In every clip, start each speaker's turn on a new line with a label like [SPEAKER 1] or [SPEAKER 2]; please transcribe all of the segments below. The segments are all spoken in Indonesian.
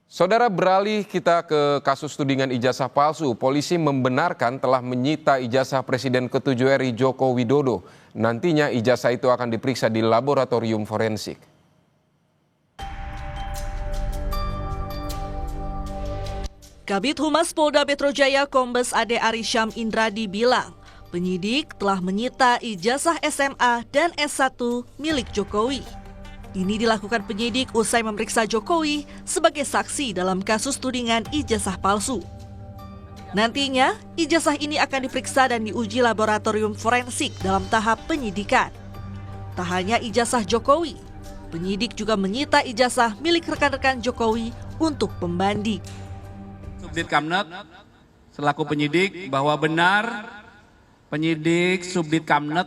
[SPEAKER 1] Saudara, beralih kita ke kasus tudingan ijazah palsu. Polisi membenarkan telah menyita ijazah Presiden ke-7 RI Joko Widodo. Nantinya ijazah itu akan diperiksa di laboratorium forensik.
[SPEAKER 2] Kabid Humas Polda Metro Jaya Kombes Ade Arysyam Indradi bilang, penyidik telah menyita ijazah SMA dan S1 milik Jokowi. Ini dilakukan penyidik usai memeriksa Jokowi sebagai saksi dalam kasus tudingan ijazah palsu. Nantinya, ijazah ini akan diperiksa dan diuji laboratorium forensik dalam tahap penyidikan. Tak hanya ijazah Jokowi, penyidik juga menyita ijazah milik rekan-rekan Jokowi untuk pembanding.
[SPEAKER 3] Subdit Kamnet selaku penyidik bahwa benar penyidik Subdit Kamnet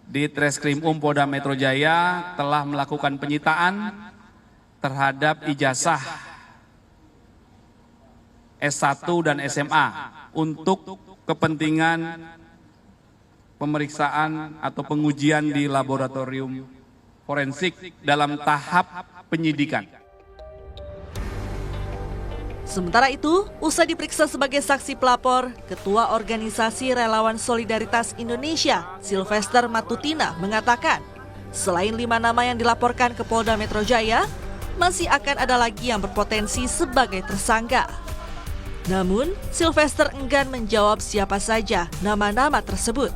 [SPEAKER 3] di Treskrim Polda Metro Jaya telah melakukan penyitaan terhadap ijazah S1 dan SMA untuk kepentingan pemeriksaan atau pengujian di laboratorium forensik dalam tahap penyidikan.
[SPEAKER 2] Sementara itu, usai diperiksa sebagai saksi pelapor, Ketua Organisasi Relawan Solidaritas Indonesia, Sylvester Matutina, mengatakan, selain 5 nama yang dilaporkan ke Polda Metro Jaya, masih akan ada lagi yang berpotensi sebagai tersangka. Namun, Sylvester enggan menjawab siapa saja nama-nama tersebut.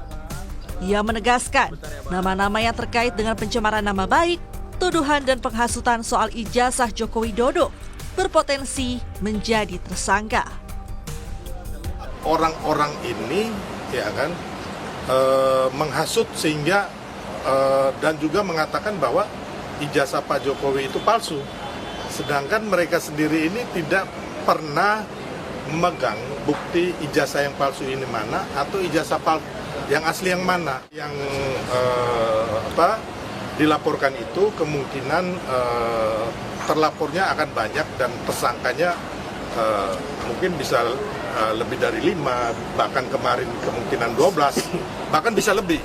[SPEAKER 2] Ia menegaskan, nama-nama yang terkait dengan pencemaran nama baik, tuduhan dan penghasutan soal ijazah Joko Widodo berpotensi menjadi tersangka.
[SPEAKER 4] Orang-orang ini menghasut sehingga dan juga mengatakan bahwa ijazah Pak Jokowi itu palsu. Sedangkan mereka sendiri ini tidak pernah memegang bukti ijazah yang palsu ini mana atau ijazah yang asli yang mana. Yang dilaporkan itu kemungkinan terlapornya akan banyak dan tersangkanya mungkin bisa lebih dari 5, bahkan kemarin kemungkinan 12, bahkan bisa lebih.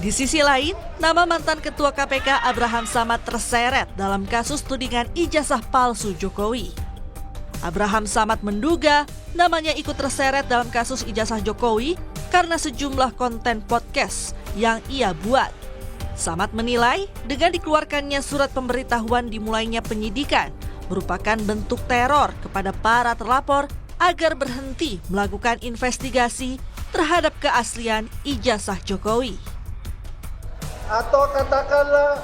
[SPEAKER 2] Di sisi lain, nama mantan Ketua KPK Abraham Samad terseret dalam kasus tudingan ijazah palsu Jokowi. Abraham Samad menduga namanya ikut terseret dalam kasus ijazah Jokowi karena sejumlah konten podcast yang ia buat. Samad menilai dengan dikeluarkannya surat pemberitahuan dimulainya penyidikan merupakan bentuk teror kepada para terlapor agar berhenti melakukan investigasi terhadap keaslian ijazah Jokowi.
[SPEAKER 5] Atau katakanlah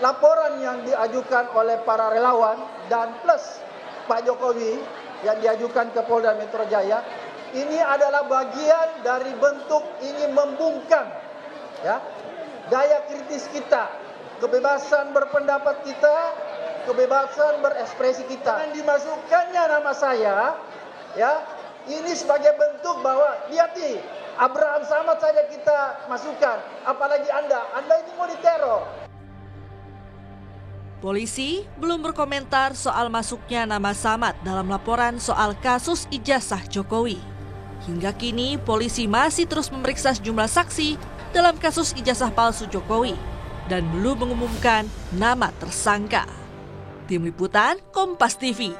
[SPEAKER 5] laporan yang diajukan oleh para relawan dan plus Pak Jokowi yang diajukan ke Polda Metro Jaya, ini adalah bagian dari bentuk ingin membungkam daya kritis kita, kebebasan berpendapat kita, kebebasan berekspresi kita. Dengan dimasukkannya nama saya, ini sebagai bentuk bahwa lihat nih, Abraham Samad saja kita masukkan, apalagi Anda ini mau diteror.
[SPEAKER 2] Polisi belum berkomentar soal masuknya nama Samad dalam laporan soal kasus ijazah Jokowi. Hingga kini, polisi masih terus memeriksa sejumlah saksi dalam kasus ijazah palsu Jokowi dan belum mengumumkan nama tersangka. Tim Liputan Kompas TV.